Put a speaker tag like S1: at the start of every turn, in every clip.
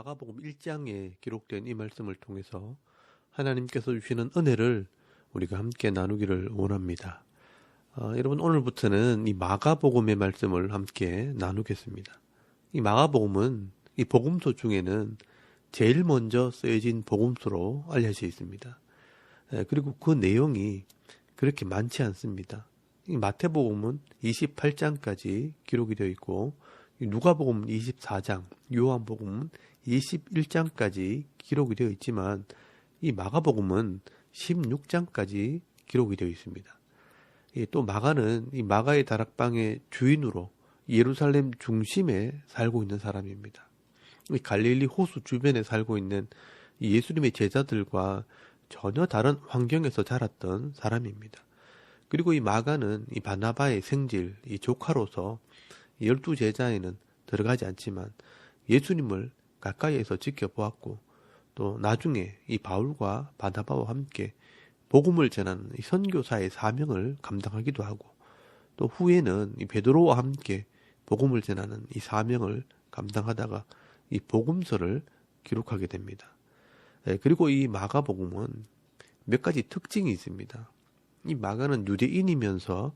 S1: 마가복음 1장에 기록된 이 말씀을 통해서 하나님께서 주시는 은혜를 우리가 함께 나누기를 원합니다. 여러분, 오늘부터는 이 마가복음의 말씀을 함께 나누겠습니다. 이 마가복음은 이 복음서 중에는 제일 먼저 쓰여진 복음서로 알려져 있습니다. 그리고 그 내용이 그렇게 많지 않습니다. 이 마태복음은 28장까지 기록이 되어 있고, 누가복음은 24장, 요한복음은 21장까지 기록이 되어 있지만, 이 마가복음은 16장까지 기록이 되어 있습니다. 또 마가는 이 마가의 다락방의 주인으로 예루살렘 중심에 살고 있는 사람입니다. 갈릴리 호수 주변에 살고 있는 예수님의 제자들과 전혀 다른 환경에서 자랐던 사람입니다. 그리고 이 마가는 이 바나바의 생질, 이 조카로서 12제자에는 들어가지 않지만 예수님을 가까이에서 지켜보았고, 또 나중에 이 바울과 바나바와 함께 복음을 전하는 이 선교사의 사명을 감당하기도 하고, 또 후에는 이 베드로와 함께 복음을 전하는 이 사명을 감당하다가 이 복음서를 기록하게 됩니다. 그리고 이 마가복음은 몇 가지 특징이 있습니다. 이 마가는 유대인이면서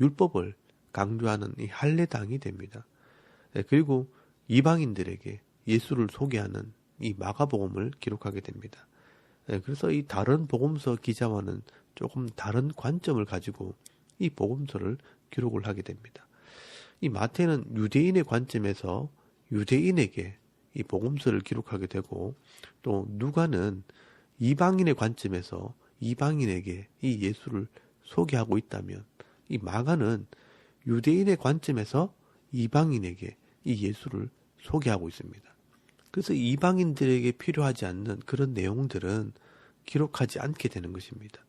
S1: 율법을 강조하는 이 할례당이 됩니다. 그리고 이방인들에게 예수를 소개하는 이 마가복음을 기록하게 됩니다. 그래서 이 다른 복음서 기자와는 조금 다른 관점을 가지고 이 복음서를 기록을 하게 됩니다. 이 마태는 유대인의 관점에서 유대인에게 이 복음서를 기록하게 되고, 또 누가는 이방인의 관점에서 이방인에게 이 예수를 소개하고 있다면, 이 마가는 유대인의 관점에서 이방인에게 이 예수를 소개하고 있습니다. 그래서 이방인들에게 필요하지 않는 그런 내용들은 기록하지 않게 되는 것입니다.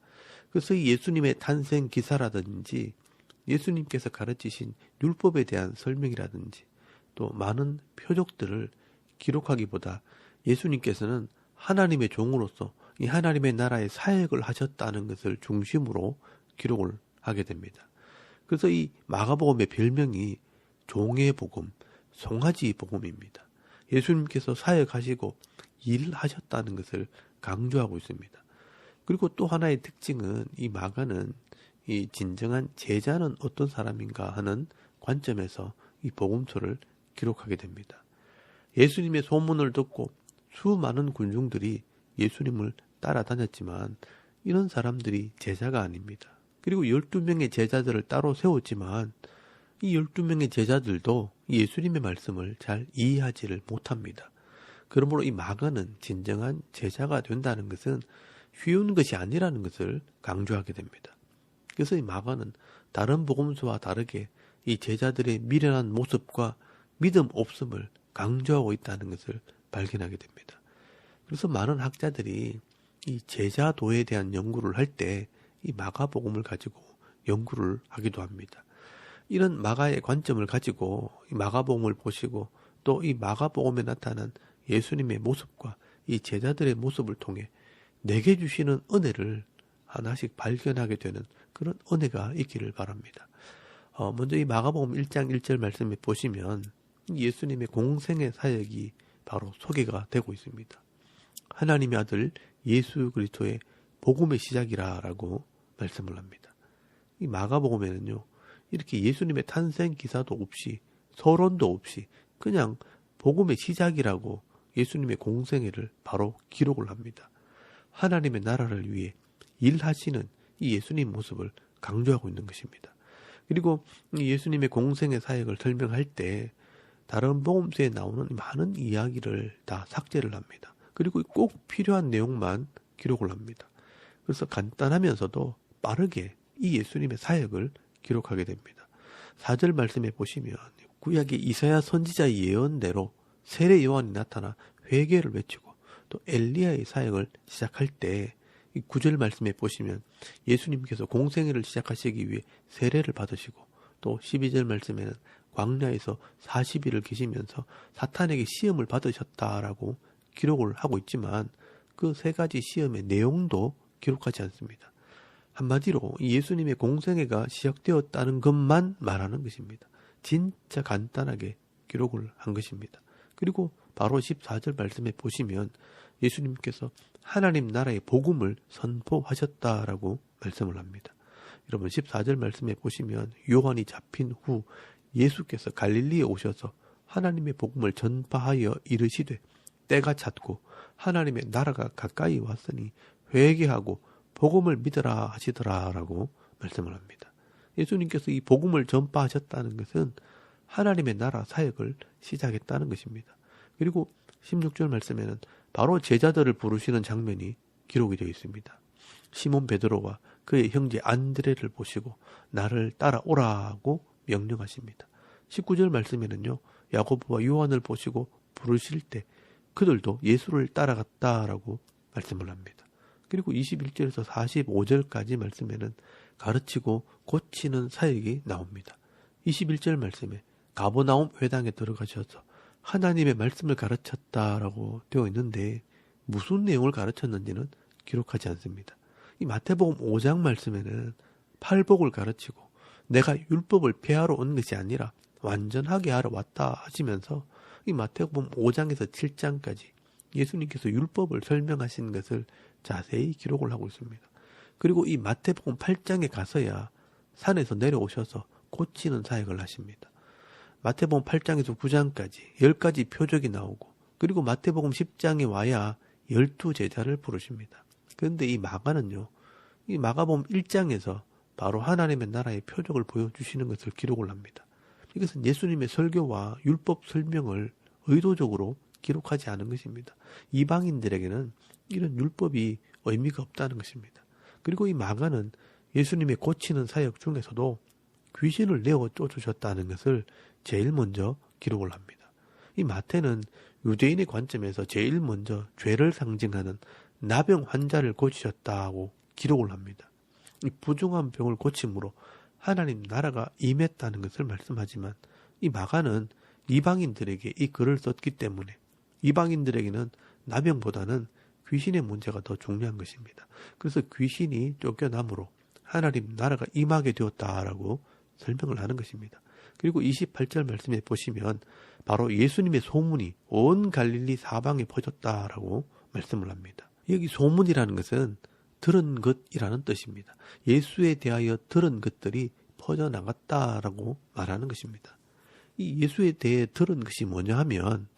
S1: 그래서 이 예수님의 탄생 기사라든지 예수님께서 가르치신 율법에 대한 설명이라든지 또 많은 표적들을 기록하기보다 예수님께서는 하나님의 종으로서 이 하나님의 나라의 사역을 하셨다는 것을 중심으로 기록을 하게 됩니다. 그래서 이 마가복음의 별명이 종의 복음, 송아지 복음입니다. 예수님께서 사역하시고 일하셨다는 것을 강조하고 있습니다. 그리고 또 하나의 특징은 이 마가는 이 진정한 제자는 어떤 사람인가 하는 관점에서 이 복음서를 기록하게 됩니다. 예수님의 소문을 듣고 수많은 군중들이 예수님을 따라다녔지만 이런 사람들이 제자가 아닙니다. 그리고 12명의 제자들을 따로 세웠지만 이 12명의 제자들도 예수님의 말씀을 잘 이해하지를 못합니다. 그러므로 이 마가는 진정한 제자가 된다는 것은 쉬운 것이 아니라는 것을 강조하게 됩니다. 그래서 이 마가는 다른 복음서와 다르게 이 제자들의 미련한 모습과 믿음 없음을 강조하고 있다는 것을 발견하게 됩니다. 그래서 많은 학자들이 이 제자도에 대한 연구를 할 때 이 마가복음을 가지고 연구를 하기도 합니다. 이런 마가의 관점을 가지고 이 마가복음을 보시고 또 이 마가복음에 나타난 예수님의 모습과 이 제자들의 모습을 통해 내게 주시는 은혜를 하나씩 발견하게 되는 그런 은혜가 있기를 바랍니다. 먼저 이 마가복음 1장 1절 말씀에 보시면 예수님의 공생의 사역이 바로 소개가 되고 있습니다. 하나님의 아들 예수 그리스도의 복음의 시작이라고 말씀을 합니다. 이 마가복음에는요, 이렇게 예수님의 탄생 기사도 없이 서론도 없이 그냥 복음의 시작이라고 예수님의 공생애를 바로 기록을 합니다. 하나님의 나라를 위해 일하시는 이 예수님 모습을 강조하고 있는 것입니다. 그리고 이 예수님의 공생의 사역을 설명할 때 다른 복음서에 나오는 많은 이야기를 다 삭제를 합니다. 그리고 꼭 필요한 내용만 기록을 합니다. 그래서 간단하면서도 빠르게 이 예수님의 사역을 기록하게 됩니다. 4절 말씀에 보시면 구약의 이사야 선지자의 예언대로 세례 요한이 나타나 회개를 외치고 또 엘리야의 사역을 시작할 때 이 9절 말씀에 보시면 예수님께서 공생애를 시작하시기 위해 세례를 받으시고, 또 12절 말씀에는 광야에서 40일을 계시면서 사탄에게 시험을 받으셨다라고 기록을 하고 있지만 그 세 가지 시험의 내용도 기록하지 않습니다. 한마디로 예수님의 공생애가 시작되었다는 것만 말하는 것입니다. 진짜 간단하게 기록을 한 것입니다. 그리고 바로 14절 말씀에 보시면 예수님께서 하나님 나라의 복음을 선포하셨다라고 말씀을 합니다. 여러분 14절 말씀에 보시면 요한이 잡힌 후 예수께서 갈릴리에 오셔서 하나님의 복음을 전파하여 이르시되 때가 찼고 하나님의 나라가 가까이 왔으니 회개하고 복음을 믿으라 하시더라라고 말씀을 합니다. 예수님께서 이 복음을 전파하셨다는 것은 하나님의 나라 사역을 시작했다는 것입니다. 그리고 16절 말씀에는 바로 제자들을 부르시는 장면이 기록이 되어 있습니다. 시몬 베드로와 그의 형제 안드레를 보시고 나를 따라오라고 명령하십니다. 19절 말씀에는요. 야고보와 요한을 보시고 부르실 때 그들도 예수를 따라갔다라고 말씀을 합니다. 그리고 21절에서 45절까지 말씀에는 가르치고 고치는 사역이 나옵니다. 21절 말씀에 가버나움 회당에 들어가셔서 하나님의 말씀을 가르쳤다라고 되어 있는데 무슨 내용을 가르쳤는지는 기록하지 않습니다. 이 마태복음 5장 말씀에는 팔복을 가르치고 내가 율법을 폐하러 온 것이 아니라 완전하게 하러 왔다 하시면서 이 마태복음 5장에서 7장까지 예수님께서 율법을 설명하신 것을 자세히 기록을 하고 있습니다. 그리고 이 마태복음 8장에 가서야 산에서 내려오셔서 고치는 사역을 하십니다. 마태복음 8장에서 9장까지 10가지 표적이 나오고 그리고 마태복음 10장에 와야 12제자를 부르십니다. 그런데 이 마가는요. 이 마가복음 1장에서 바로 하나님의 나라의 표적을 보여주시는 것을 기록을 합니다. 이것은 예수님의 설교와 율법 설명을 의도적으로 기록하지 않은 것입니다. 이방인들에게는 이런 율법이 의미가 없다는 것입니다. 그리고 이 마가는 예수님의 고치는 사역 중에서도 귀신을 내어 쫓으셨다는 것을 제일 먼저 기록을 합니다. 이 마태는 유대인의 관점에서 제일 먼저 죄를 상징하는 나병 환자를 고치셨다고 기록을 합니다. 이 부정한 병을 고침으로 하나님 나라가 임했다는 것을 말씀하지만 이 마가는 이방인들에게 이 글을 썼기 때문에 이방인들에게는 나병보다는 귀신의 문제가 더 중요한 것입니다. 그래서 귀신이 쫓겨남으로 하나님 나라가 임하게 되었다라고 설명을 하는 것입니다. 그리고 28절 말씀에 보시면 바로 예수님의 소문이 온 갈릴리 사방에 퍼졌다라고 말씀을 합니다. 여기 소문이라는 것은 들은 것이라는 뜻입니다. 예수에 대하여 들은 것들이 퍼져나갔다라고 말하는 것입니다. 이 예수에 대해 들은 것이 뭐냐 하면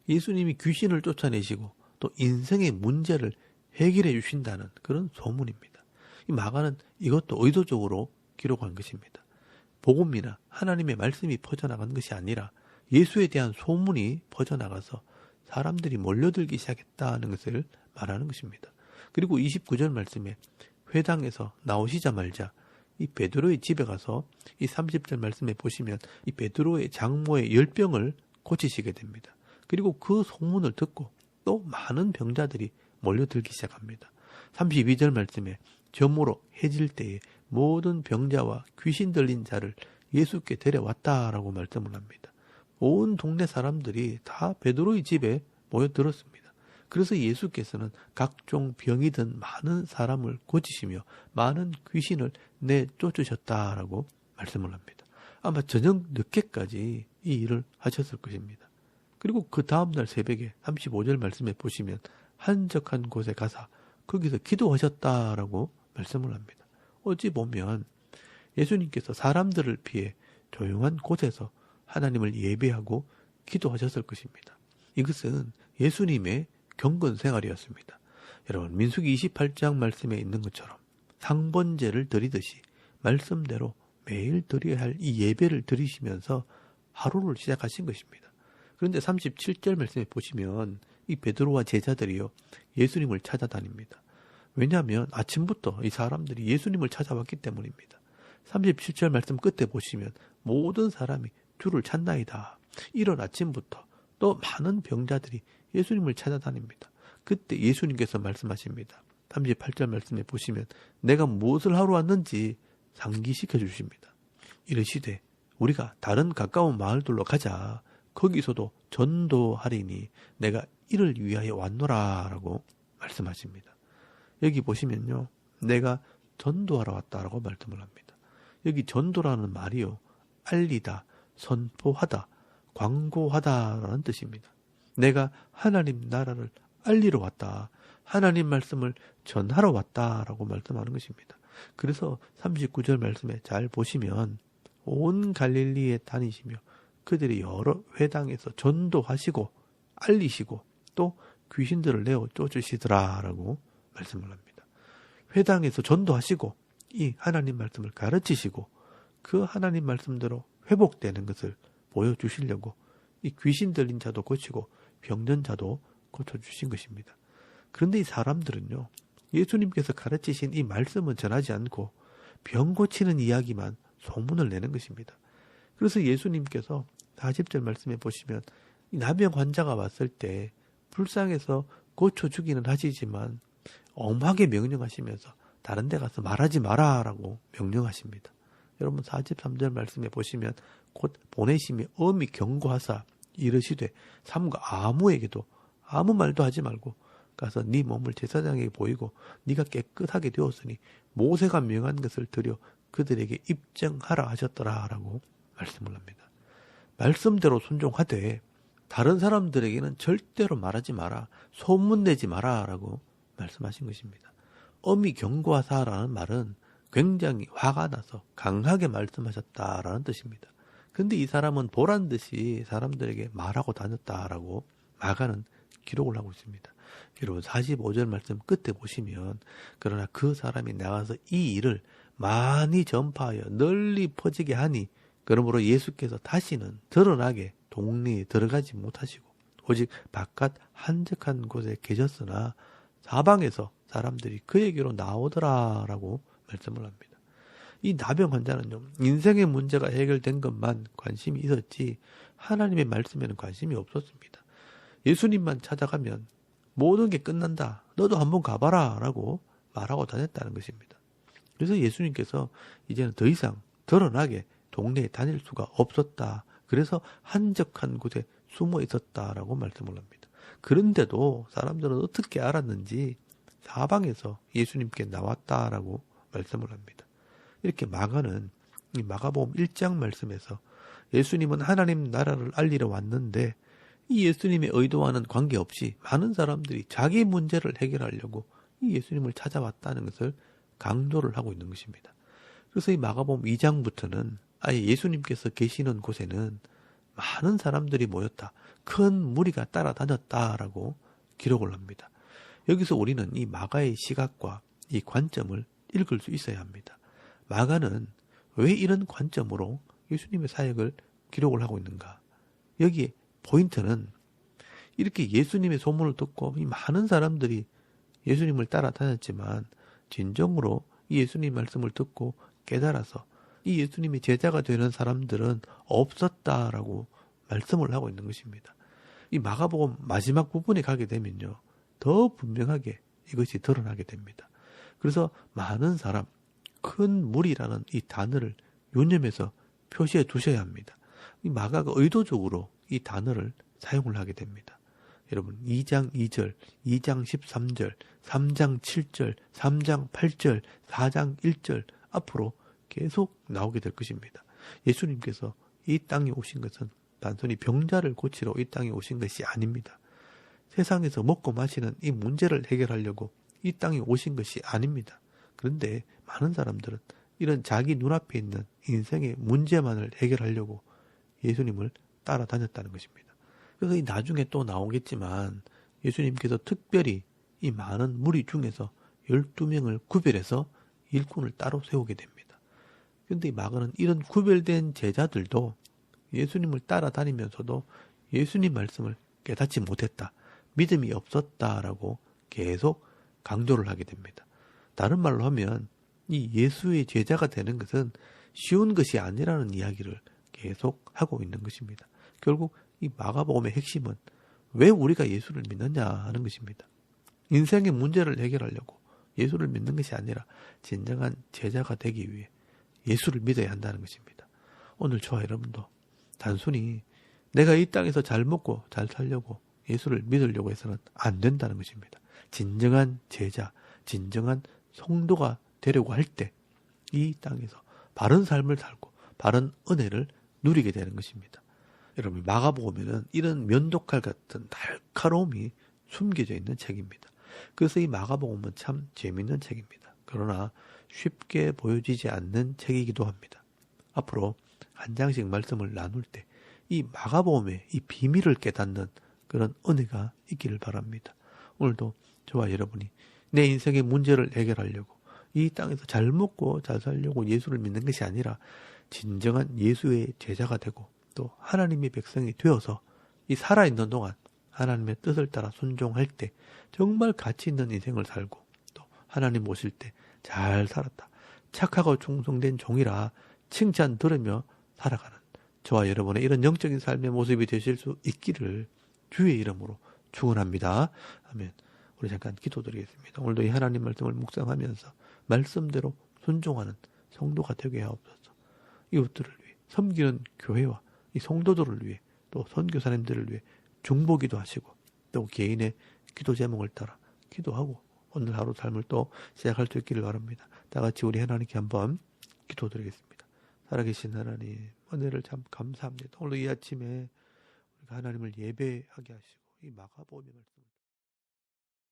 S1: 예수님이 귀신을 쫓아내시고 또 인생의 문제를 해결해 주신다는 그런 소문입니다. 이 마가는 이것도 의도적으로 기록한 것입니다. 복음이나 하나님의 말씀이 퍼져나간 것이 아니라 예수에 대한 소문이 퍼져나가서 사람들이 몰려들기 시작했다는 것을 말하는 것입니다. 그리고 29절 말씀에 회당에서 나오시자마자 이 베드로의 집에 가서 이 30절 말씀에 보시면 이 베드로의 장모의 열병을 고치시게 됩니다. 그리고 그 소문을 듣고 또 많은 병자들이 몰려들기 시작합니다. 32절 말씀에 저물어 해질 때에 모든 병자와 귀신 들린 자를 예수께 데려왔다라고 말씀을 합니다. 온 동네 사람들이 다 베드로의 집에 모여들었습니다. 그래서 예수께서는 각종 병이 든 많은 사람을 고치시며 많은 귀신을 내쫓으셨다라고 말씀을 합니다. 아마 저녁 늦게까지 이 일을 하셨을 것입니다. 그리고 그 다음날 새벽에 35절 말씀에 보시면 한적한 곳에 가서 거기서 기도하셨다라고 말씀을 합니다. 어찌 보면 예수님께서 사람들을 피해 조용한 곳에서 하나님을 예배하고 기도하셨을 것입니다. 이것은 예수님의 경건 생활이었습니다. 여러분 민수기 28장 말씀에 있는 것처럼 상번제를 드리듯이 말씀대로 매일 드려야 할 이 예배를 드리시면서 하루를 시작하신 것입니다. 그런데 37절 말씀에 보시면 이 베드로와 제자들이요 예수님을 찾아다닙니다. 왜냐하면 아침부터 이 사람들이 예수님을 찾아왔기 때문입니다. 37절 말씀 끝에 보시면 모든 사람이 주를 찾나이다. 이른 아침부터 또 많은 병자들이 예수님을 찾아다닙니다. 그때 예수님께서 말씀하십니다. 38절 말씀에 보시면 내가 무엇을 하러 왔는지 상기시켜 주십니다. 이르시되 우리가 다른 가까운 마을들로 가자. 거기서도 전도하리니 내가 이를 위하여 왔노라 라고 말씀하십니다. 여기 보시면요. 내가 전도하러 왔다라고 말씀을 합니다. 여기 전도라는 말이요. 알리다, 선포하다, 광고하다라는 뜻입니다. 내가 하나님 나라를 알리러 왔다. 하나님 말씀을 전하러 왔다라고 말씀하는 것입니다. 그래서 39절 말씀에 잘 보시면 온 갈릴리에 다니시며 그들이 여러 회당에서 전도하시고 알리시고 또 귀신들을 내어 쫓으시더라라고 말씀을 합니다. 회당에서 전도하시고 이 하나님 말씀을 가르치시고 그 하나님 말씀대로 회복되는 것을 보여주시려고 이 귀신 들린 자도 고치고 병든 자도 고쳐주신 것입니다. 그런데 이 사람들은요, 예수님께서 가르치신 이 말씀은 전하지 않고 병 고치는 이야기만 소문을 내는 것입니다. 그래서 예수님께서 40절 말씀에 보시면 이 나병 환자가 왔을 때 불쌍해서 고쳐주기는 하시지만 엄하게 명령하시면서 다른 데 가서 말하지 마라라고 명령하십니다. 여러분 43절 말씀에 보시면 곧 보내심이 엄히 경고하사 이르시되 삼가 아무에게도 아무 말도 하지 말고 가서 네 몸을 제사장에게 보이고 네가 깨끗하게 되었으니 모세가 명한 것을 드려 그들에게 입증하라 하셨더라라고 말씀을 합니다. 말씀대로 순종하되 다른 사람들에게는 절대로 말하지 마라, 소문내지 마라라고 말씀하신 것입니다. 엄히 경고하사라는 말은 굉장히 화가 나서 강하게 말씀하셨다라는 뜻입니다. 근데 이 사람은 보란 듯이 사람들에게 말하고 다녔다라고 마가는 기록을 하고 있습니다. 여러분 45절 말씀 끝에 보시면 그러나 그 사람이 나가서 이 일을 많이 전파하여 널리 퍼지게 하니 그러므로 예수께서 다시는 드러나게 동네에 들어가지 못하시고 오직 바깥 한적한 곳에 계셨으나 사방에서 사람들이 그에게로 나오더라라고 말씀을 합니다. 이 나병 환자는요, 인생의 문제가 해결된 것만 관심이 있었지 하나님의 말씀에는 관심이 없었습니다. 예수님만 찾아가면 모든 게 끝난다. 너도 한번 가봐라 라고 말하고 다녔다는 것입니다. 그래서 예수님께서 이제는 더 이상 드러나게 동네에 다닐 수가 없었다. 그래서 한적한 곳에 숨어 있었다라고 말씀을 합니다. 그런데도 사람들은 어떻게 알았는지 사방에서 예수님께 나왔다라고 말씀을 합니다. 이렇게 마가는 이 마가복음 1장 말씀에서 예수님은 하나님 나라를 알리러 왔는데 이 예수님의 의도와는 관계없이 많은 사람들이 자기 문제를 해결하려고 이 예수님을 찾아왔다는 것을 강조를 하고 있는 것입니다. 그래서 이 마가복음 2장부터는 아예 예수님께서 계시는 곳에는 많은 사람들이 모였다. 큰 무리가 따라다녔다라고 기록을 합니다. 여기서 우리는 이 마가의 시각과 이 관점을 읽을 수 있어야 합니다. 마가는 왜 이런 관점으로 예수님의 사역을 기록을 하고 있는가? 여기에 포인트는 이렇게 예수님의 소문을 듣고 이 많은 사람들이 예수님을 따라다녔지만 진정으로 이 예수님 말씀을 듣고 깨달아서 이 예수님의 제자가 되는 사람들은 없었다라고 말씀을 하고 있는 것입니다. 이 마가복음 마지막 부분에 가게 되면요, 더 분명하게 이것이 드러나게 됩니다. 그래서 많은 사람, 큰 무리라는 이 단어를 유념해서 표시해 두셔야 합니다. 이 마가가 의도적으로 이 단어를 사용을 하게 됩니다. 여러분 2장 2절, 2장 13절, 3장 7절, 3장 8절, 4장 1절 앞으로 계속 나오게 될 것입니다. 예수님께서 이 땅에 오신 것은 단순히 병자를 고치러 이 땅에 오신 것이 아닙니다. 세상에서 먹고 마시는 이 문제를 해결하려고 이 땅에 오신 것이 아닙니다. 그런데 많은 사람들은 이런 자기 눈앞에 있는 인생의 문제만을 해결하려고 예수님을 따라다녔다는 것입니다. 그래서 이 나중에 또 나오겠지만 예수님께서 특별히 이 많은 무리 중에서 12명을 구별해서 일꾼을 따로 세우게 됩니다. 그런데 이 마가는 이런 구별된 제자들도 예수님을 따라다니면서도 예수님 말씀을 깨닫지 못했다, 믿음이 없었다라고 계속 강조를 하게 됩니다. 다른 말로 하면 이 예수의 제자가 되는 것은 쉬운 것이 아니라는 이야기를 계속 하고 있는 것입니다. 결국 이 마가복음의 핵심은 왜 우리가 예수를 믿느냐 하는 것입니다. 인생의 문제를 해결하려고 예수를 믿는 것이 아니라 진정한 제자가 되기 위해 예수를 믿어야 한다는 것입니다. 오늘 저와 여러분도 단순히 내가 이 땅에서 잘 먹고 잘 살려고 예수를 믿으려고 해서는 안 된다는 것입니다. 진정한 제자, 진정한 성도가 되려고 할 때 이 땅에서 바른 삶을 살고 바른 은혜를 누리게 되는 것입니다. 여러분 마가복음에는 이런 면도칼 같은 날카로움이 숨겨져 있는 책입니다. 그래서 이 마가복음은 참 재밌는 책입니다. 그러나 쉽게 보여지지 않는 책이기도 합니다. 앞으로 한 장씩 말씀을 나눌 때 이 마가복음의 이 비밀을 깨닫는 그런 은혜가 있기를 바랍니다. 오늘도 저와 여러분이 내 인생의 문제를 해결하려고 이 땅에서 잘 먹고 잘 살려고 예수를 믿는 것이 아니라 진정한 예수의 제자가 되고 또 하나님의 백성이 되어서 이 살아있는 동안 하나님의 뜻을 따라 순종할 때 정말 가치 있는 인생을 살고 또 하나님 오실 때 잘 살았다. 착하고 충성된 종이라 칭찬 들으며 살아가는 저와 여러분의 이런 영적인 삶의 모습이 되실 수 있기를 주의 이름으로 축원합니다. 아멘. 우리 잠깐 기도드리겠습니다. 오늘도 이 하나님 말씀을 묵상하면서 말씀대로 순종하는 성도가 되게 하옵소서. 이웃들을 위해 섬기는 교회와 이 성도들을 위해 또 선교사님들을 위해 중보기도 하시고 또 개인의 기도 제목을 따라 기도하고 오늘 하루 삶을 또 시작할 수 있기를 바랍니다. 다 같이 우리 하나님께 한번 기도드리겠습니다. 살아계신 하나님 은혜를 참 감사합니다. 오늘 이 아침에 우리가 하나님을 예배하게 하시고 이 마가복음의 말씀을